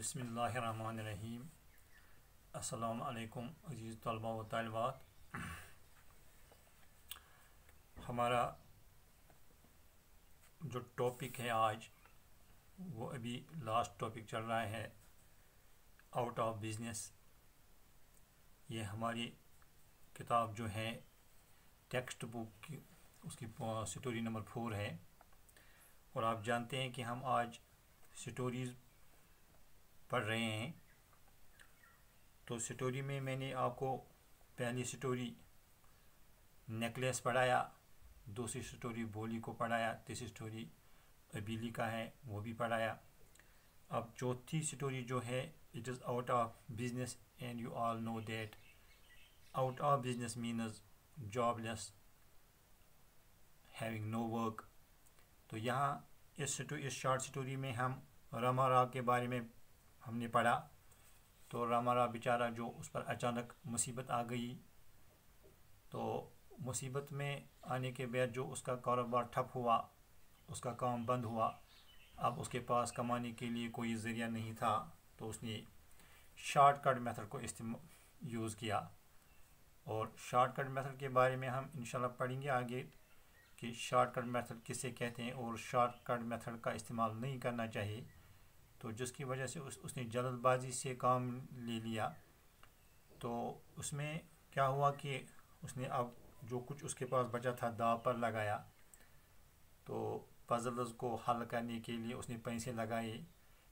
बिस्मिल्लाहिर्रहमानिर्रहीम। अस्सलामु अलैकुम अज़ीज़ तलबा व तालिबात। हमारा जो टॉपिक है आज वो अभी लास्ट टॉपिक चल रहा है, आउट ऑफ बिज़नेस। ये हमारी किताब जो है टेक्स्ट बुक की, उसकी स्टोरी नंबर 4 है। और आप जानते हैं कि हम आज स्टोरीज़ पढ़ रहे हैं। तो स्टोरी में मैंने आपको पहली स्टोरी नेकलेस पढ़ाया, दूसरी स्टोरी बोली को पढ़ाया, तीसरी स्टोरी अबीली का है वो भी पढ़ाया। अब चौथी स्टोरी जो है it is out of business and you all know that out of business means jobless, having no work. तो यहाँ इस शॉर्ट स्टोरी में हम रामा राव के बारे में हमने पढ़ा। तो रामा राव बेचारा जो उस पर अचानक मुसीबत आ गई, तो मुसीबत में आने के बाद जो उसका कारोबार ठप हुआ, उसका काम बंद हुआ। अब उसके पास कमाने के लिए कोई ज़रिया नहीं था, तो उसने शॉर्टकट मेथड को यूज़ किया। और शॉर्टकट मेथड के बारे में हम इंशाल्लाह पढ़ेंगे आगे कि शॉर्टकट मेथड किसे कहते हैं और शॉर्टकट मेथड का इस्तेमाल नहीं करना चाहिए। तो जिसकी वजह से उसने जल्दबाजी से काम ले लिया। तो उसमें क्या हुआ कि उसने अब जो कुछ उसके पास बचा था दाव पर लगाया। तो पजल्स को हल करने के लिए उसने पैसे लगाए,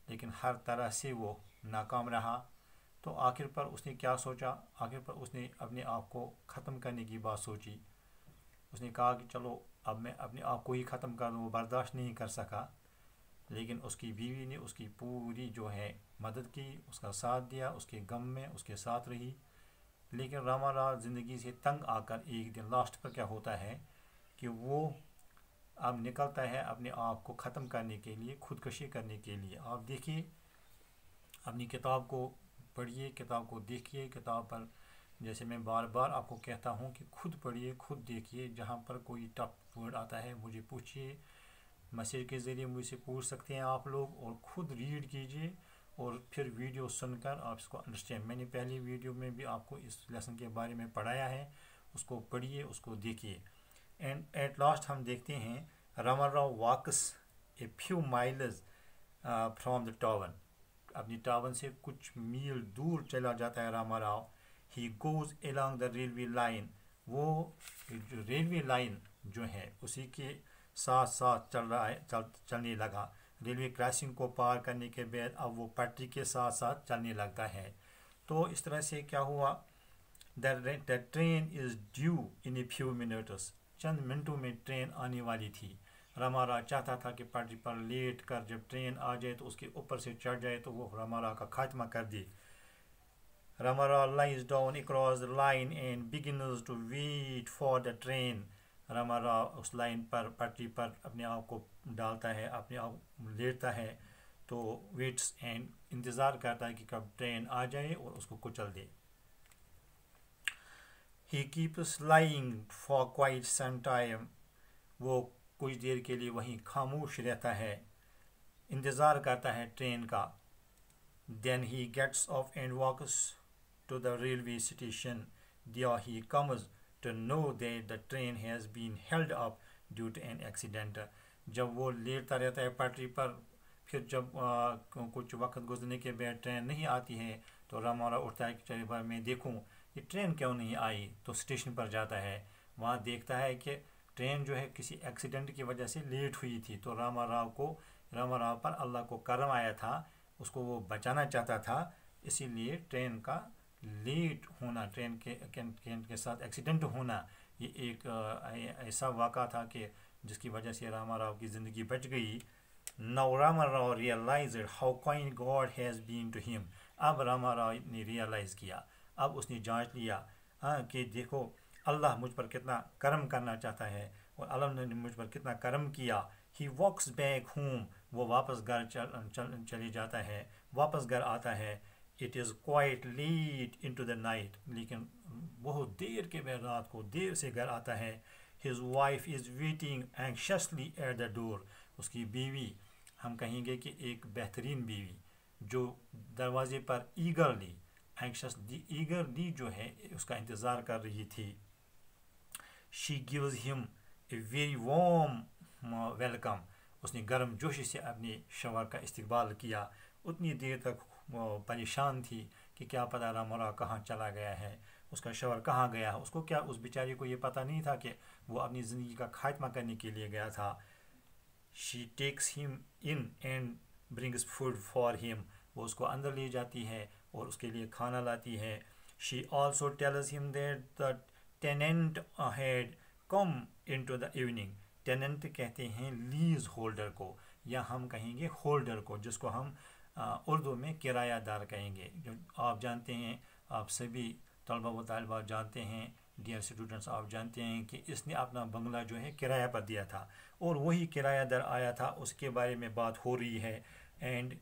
लेकिन हर तरह से वो नाकाम रहा। तो आखिर पर उसने क्या सोचा, आखिर पर उसने अपने आप को ख़त्म करने की बात सोची। उसने कहा कि चलो अब मैं अपने आप को ही ख़त्म कर दूँ। वो बर्दाश्त नहीं कर सका, लेकिन उसकी बीवी ने उसकी पूरी जो है मदद की, उसका साथ दिया, उसके गम में उसके साथ रही। लेकिन रामा राव ज़िंदगी से तंग आकर एक दिन लास्ट पर क्या होता है कि वो अब निकलता है अपने आप को ख़त्म करने के लिए, खुदकशी करने के लिए। आप देखिए, अपनी किताब को पढ़िए, किताब को देखिए। किताब पर जैसे मैं बार बार आपको कहता हूँ कि खुद पढ़िए, खुद देखिए। जहाँ पर कोई टफ वर्ड आता है मुझे पूछिए, मैसेज के ज़रिए मुझसे पूछ सकते हैं आप लोग, और ख़ुद रीड कीजिए और फिर वीडियो सुनकर आप इसको अंडरस्टैंड। मैंने पहली वीडियो में भी आपको इस लेसन के बारे में पढ़ाया है, उसको पढ़िए, उसको देखिए। एंड एट लास्ट हम देखते हैं Rama Rao walks a few miles from the town. अपनी टाउन से कुछ मील दूर चला जाता है Rama Rao. He goes along the railway line. वो जो रेलवे लाइन जो है उसी के साथ साथ चल रहा है, चलने लगा। रेलवे क्रॉसिंग को पार करने के बाद अब वो पटरी के साथ साथ चलने लगता है। तो इस तरह से क्या हुआ, the train is due in a few minutes. चंद मिनटों में ट्रेन आने वाली थी। रामा राव चाहता था कि पटरी पर लेट कर जब ट्रेन आ जाए तो उसके ऊपर से चढ़ जाए, तो वो रामा राव का खात्मा कर दे। Rama Rao lies down across the line and beginners to wait for the train. Rama Rao उस लाइन पर, पटरी पर अपने आप को डालता है, अपने आप लेटता है, तो वेट्स एंड इंतज़ार करता है कि कब ट्रेन आ जाए और उसको कुचल दे। He keeps lying for quite some time. वो कुछ देर के लिए वहीं खामोश रहता है, इंतज़ार करता है ट्रेन का। Then he gets off and walks to the railway station. There he comes to know that the train has been held up due to an accident। जब वो लेटता रहता है पटरी पर, फिर जब कुछ वक्त गुजरने के बाद ट्रेन नहीं आती है, तो रामा राव उठता है कि चलिए भाई मैं देखूं ये ट्रेन क्यों नहीं आई। तो स्टेशन पर जाता है, वहाँ देखता है कि ट्रेन जो है किसी एक्सीडेंट की वजह से लेट हुई थी। तो रामा राव पर अल्लाह को करम आया था, उसको वो बचाना चाहता था। इसीलिए ट्रेन का लेट होना, ट्रेन के साथ एक्सीडेंट होना, ये एक ऐसा वाक़ा था कि जिसकी वजह से रामा राव की ज़िंदगी बच गई। Now Rama Rao realised how kind God has been to him. अब रामा राव ने रियलाइज़ किया, अब उसने जांच लिया कि देखो अल्लाह मुझ पर कितना करम करना चाहता है और अल्लाह ने मुझ पर कितना करम किया। ही वॉक्स बैक होम। वो वापस घर चले जाता है, वापस घर आता है। It is quite late into the night. लेकिन बहुत देर के बाद, रात को देर से घर आता है। His wife is waiting anxiously at the door. उसकी बीवी, हम कहेंगे कि एक बेहतरीन बीवी, जो दरवाजे पर ईगरली ईगरली जो है उसका इंतज़ार कर रही थी. She gives him a very warm welcome. उसने गर्म जोशी से अपने शौहर का इस्तकबाल किया. उतनी देर तक वो परेशान थी कि क्या पता रामोरा कहाँ चला गया है, उसका शौहर कहाँ गया है. उसको क्या, उस बेचारी को ये पता नहीं था कि वो अपनी ज़िंदगी का खात्मा करने के लिए गया था. She takes him in and brings food for him. वो उसको अंदर ले जाती है और उसके लिए खाना लाती है. She also tells him that the tenant had come into the evening. Tenant कहते हैं लीज होल्डर को, या हम कहेंगे होल्डर को, जिसको हम उर्दू में किरायादार कहेंगे. जो आप जानते हैं, आप सभी तलबा व तालिबात जानते हैं, डियर स्टूडेंट्स, आप जानते हैं कि इसने अपना बंगला जो है किराया पर दिया था और वही किरायादार आया था, उसके बारे में बात हो रही है. And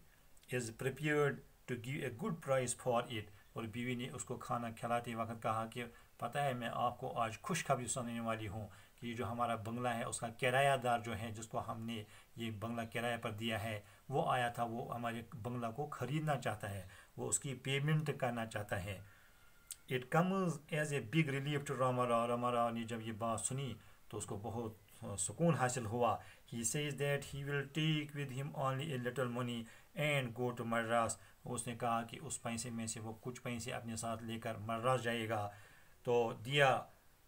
is prepared to give a good price for it. और बीवी ने उसको खाना खिलाते वक्त कहा कि पता है, मैं आपको आज खुशखबरी सुनाने वाली हूँ कि जो हमारा बंगला है उसका किरायादार जो है, जिसको हमने ये बंगला किराए पर दिया है, वो आया था. वो हमारे बंगला को ख़रीदना चाहता है, वो उसकी पेमेंट करना चाहता है. It comes as a big relief to Ramarao. Ramarao ने जब ये बात सुनी तो उसको बहुत सुकून हासिल हुआ. He says that he will take with him only a little money and go to Madras. उसने कहा कि उस पैसे में से वो कुछ पैसे अपने साथ लेकर मद्रास जाएगा. तो दिया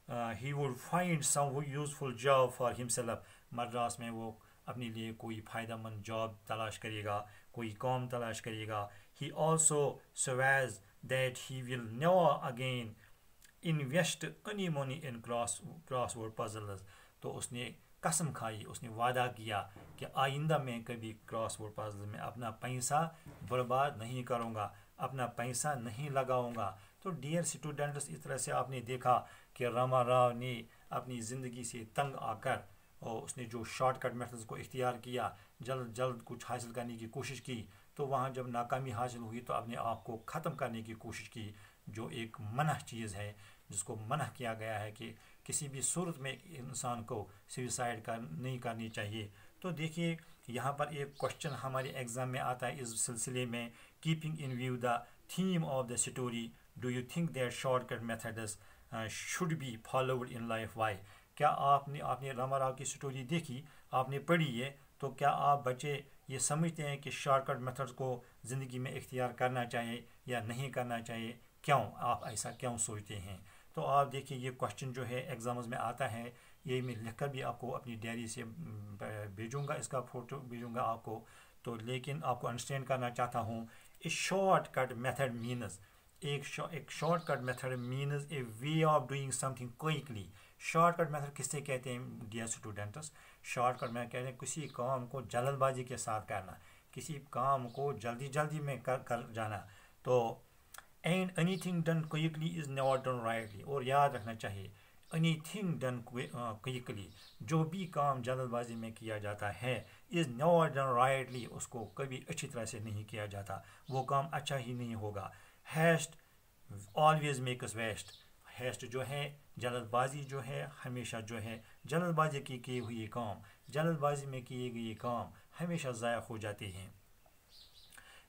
he would find some useful job for himself. Madras में वो अपने लिए कोई फ़ायदेमंद जॉब तलाश करेगा, कोई काम तलाश करेगा. He also Suez that he will never again invest any money in crossword puzzles. तो उसने कसम खाई, उसने वादा किया कि आइंदा मैं कभी क्रॉसवर्ड पजल में अपना पैसा बर्बाद नहीं करूँगा, अपना पैसा नहीं लगाऊंगा. तो डियर स्टूडेंट्स, इस तरह से आपने देखा कि रामाराव ने अपनी ज़िंदगी से तंग आकर और उसने जो शॉर्टकट मेथड्स को इख्तियार किया, जल्द जल्द कुछ हासिल करने की कोशिश की. तो वहाँ जब नाकामी हासिल हुई तो अपने आप को ख़त्म करने की कोशिश की, जो एक मना चीज़ है, जिसको मना किया गया है कि किसी भी सूरत में इंसान को सुसाइड नहीं करनी चाहिए. तो देखिए, यहाँ पर एक क्वेश्चन हमारे एग्ज़ाम में आता है इस सिलसिले में. Keeping in view the theme of the story, do you think that shortcut methods should be followed in life, why. क्या आपने रामाराव की स्टोरी देखी, आपने पढ़ी है, तो क्या आप बच्चे ये समझते हैं कि शॉर्टकट मेथड्स को ज़िंदगी में इख्तियार करना चाहिए या नहीं करना चाहिए? क्यों आप ऐसा क्यों सोचते हैं? तो आप देखिए, ये क्वेश्चन जो है एग्ज़ाम्स में आता है, ये मैं लिख कर भी आपको अपनी डायरी से भेजूँगा, इसका फ़ोटो भेजूँगा आपको. तो लेकिन आपको अंडरस्टैंड करना चाहता हूँ, ए शॉर्टकट मेथड मीन्स एक shortcut method means A way of doing something quickly. Shortcut method किससे कहते हैं डियर स्टूडेंट्स? शॉर्टकट मेथड कहते हैं किसी काम को जल्दबाजी के साथ करना, किसी काम को जल्दी में कर जाना. तो and anything done quickly is never done rightly. और याद रखना चाहिए, एनीथिंग डन क्विकली, जो भी काम जल्दबाजी में किया जाता है, इज़ नेवर डन राइटली, उसको कभी अच्छी तरह से नहीं किया जाता, वो काम अच्छा ही नहीं होगा. Haste always makes waste. Haste जो है, जल्दबाजी जो है, हमेशा जो है जल्दबाजी की हुई काम, जल्दबाजी में किए गए काम हमेशा ज़ाया हो जाते हैं.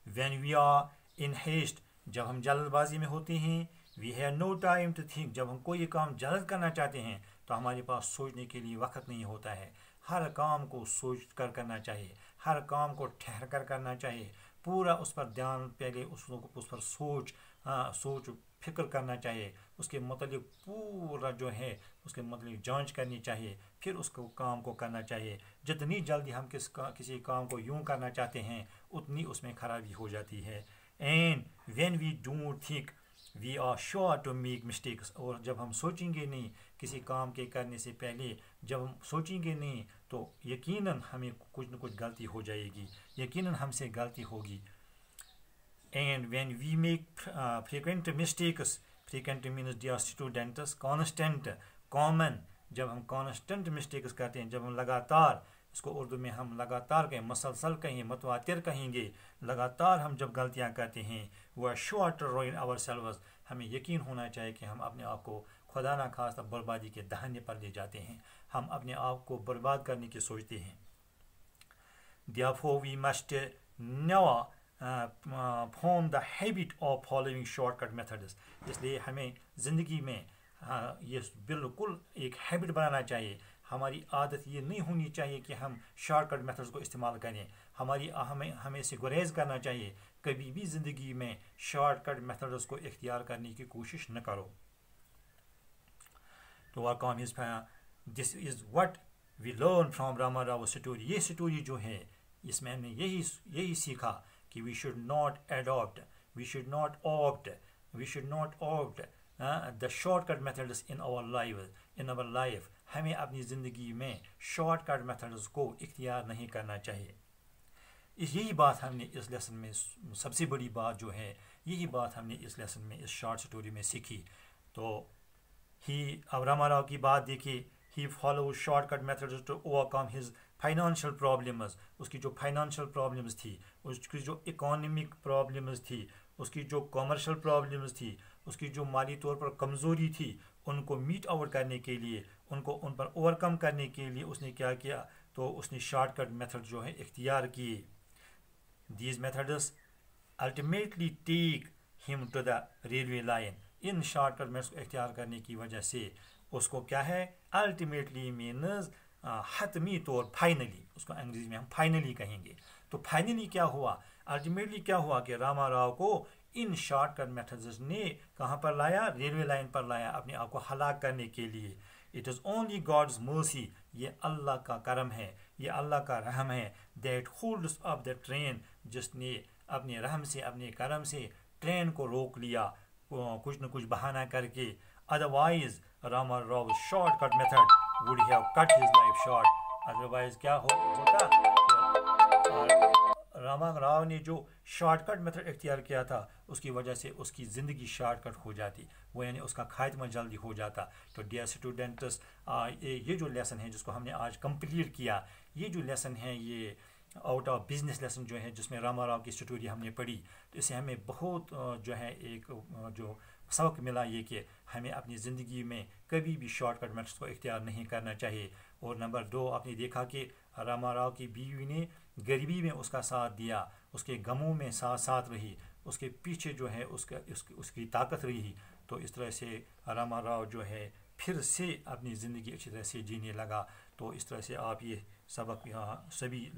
When we are in haste, जब हम जल्दबाजी में होते हैं, we have no time to think, जब हम कोई काम जल्द करना चाहते हैं तो हमारे पास सोचने के लिए वक्त नहीं होता है. हर काम को सोच कर करना चाहिए, हर काम को ठहर कर करना चाहिए, पूरा उस पर ध्यान, पहले उस पर सोच फिक्र करना चाहिए, उसके मतलब पूरा जो है उसके मतलब जांच करनी चाहिए, फिर उसको काम को करना चाहिए. जितनी जल्दी हम किसी काम को यूं करना चाहते हैं, उतनी उसमें खराबी हो जाती है. And when we don't think we are sure to make mistakes. और जब हम सोचेंगे नहीं किसी काम के करने से पहले, जब हम सोचेंगे नहीं तो यकीनन हमें कुछ न कुछ गलती हो जाएगी, यकीनन हमसे गलती होगी. And when we make frequent mistakes, frequent means dear students constant, common, जब हम constant mistakes करते हैं, जब हम लगातार, इसको उर्दू में हम लगातार कहें, मसलसल कहें, मतवातिर कहेंगे, लगातार हम जब गलतियां करते हैं, वह sure to ruin ourselves, हमें यकीन होना चाहिए कि हम अपने आप को खुदा ना खास्ता बर्बादी के दहाने पर ले जाते हैं, हम अपने आप को बर्बाद करने की सोचते हैं. Therefore we must never form the habit of following short cut methods. اس لیے ہمیں زندگی میں یہ بالکل ایک ہیبٹ بنانا چاہیے. ہماری عادت یہ نہیں ہونی چاہیے کہ ہم شارٹ کٹ میتھڈس کو استعمال کریں. ہمیں اس سے گریز کرنا چاہیے. کبھی بھی زندگی میں شارٹ کٹ میتھڈس کو اختیار کرنے کی کوشش نہ کرو. To overcome his this is what we learn from Rama Rao story. یہ اسٹوری جو ہے اس میں ہم نے یہی سیکھا کہ we should not opt the short cut methods in our life. ہمیں اپنی زندگی میں شارٹ کٹ میتھڈس کو اختیار نہیں کرنا چاہیے. یہی بات ہم نے اس لیسن میں سب سے بڑی بات جو ہے یہی بات ہم نے اس لیسن میں اس شارٹ سٹوری میں سیکھی. تو اب راما راو کی بات دیکھیے. He follow short cut methods to overcome his financial problems. اس کی جو فائنانشیل پرابلمز تھی, اس کی جو اکانومک پرابلمز تھی, اس کی جو کامرشل پرابلمز تھی, اس کی جو مالی طور پر کمزوری تھی, ان کو میٹ آؤٹ کرنے کے لیے, ان پر اوورکم کرنے کے لیے اس نے کیا کیا, تو اس نے شارٹ کٹ میتھڈ جو ہے اختیار کیے. These methods ultimately take him to the railway line. ان شارٹ کٹ میتھڈس کو اختیار کرنے کی وجہ سے اس کو کیا ہے, الٹیمیٹلی مینز حتمی طور, فائنلی, اس کو انگریزی میں ہم فائنلی کہیں گے. تو فائنلی کیا ہوا, الٹیمیٹلی کیا ہوا کہ راما راؤ کو ان شارٹ کٹ میتھڈز نے کہاں پر لایا, ریلوے لائن پر لایا, اپنے آپ کو ہلاک کرنے کے لیے. اٹ از اونلی گاڈز مرسی. یہ اللہ کا کرم ہے, یہ اللہ کا رحم ہے. That holds up the train. جس نے اپنے رحم سے, اپنے کرم سے ٹرین کو روک لیا کچھ نہ کچھ بہانہ کر کے. Otherwise Rama Rao shortcut method would have cut his life short. Otherwise کیا ہوتا, راما راو نے جو شارٹ کٹ میتھڈ اختیار کیا تھا اس کی وجہ سے اس کی زندگی شارٹ کٹ ہو جاتی, وہ یعنی اس کا خاتمہ جلدی ہو جاتا. تو ڈیئر اسٹوڈنٹس, یہ جو لیسن ہے جس کو ہم نے آج کمپلیٹ کیا, یہ جو لیسن ہے یہ آؤٹ آف بزنس لیسن جو ہے, جس میں راما راو کی اسٹوری ہم نے پڑھی, تو اس سے ہمیں بہت جو ہے ایک جو سبق ملا, یہ کہ ہمیں اپنی زندگی میں کبھی بھی شارٹ کٹ میتھڈس کو اختیار نہیں کرنا چاہیے. اور نمبر 2, آپ نے دیکھا کہ راما راو کی بیوی نے غریبی میں اس کا ساتھ دیا, اس کے غموں میں ساتھ رہی, اس کے پیچھے جو ہے اس کی طاقت رہی. تو اس طرح سے راما راو جو ہے پھر سے اپنی زندگی اچھی طرح سے جینے لگا. تو اس طرح سے آپ یہ سبق سبھی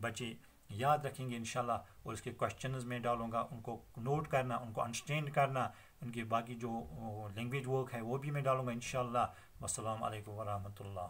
بچے یاد رکھیں گے انشاءاللہ, اور اس کے کوشچنز میں ڈالوں گا, ان کو نوٹ کرنا, ان کو انڈرسٹینڈ کرنا, ان کے باقی جو لینگویج ورک ہے وہ بھی میں ڈالوں گا انشاءاللہ. والسلام علیکم ورحمۃ اللہ.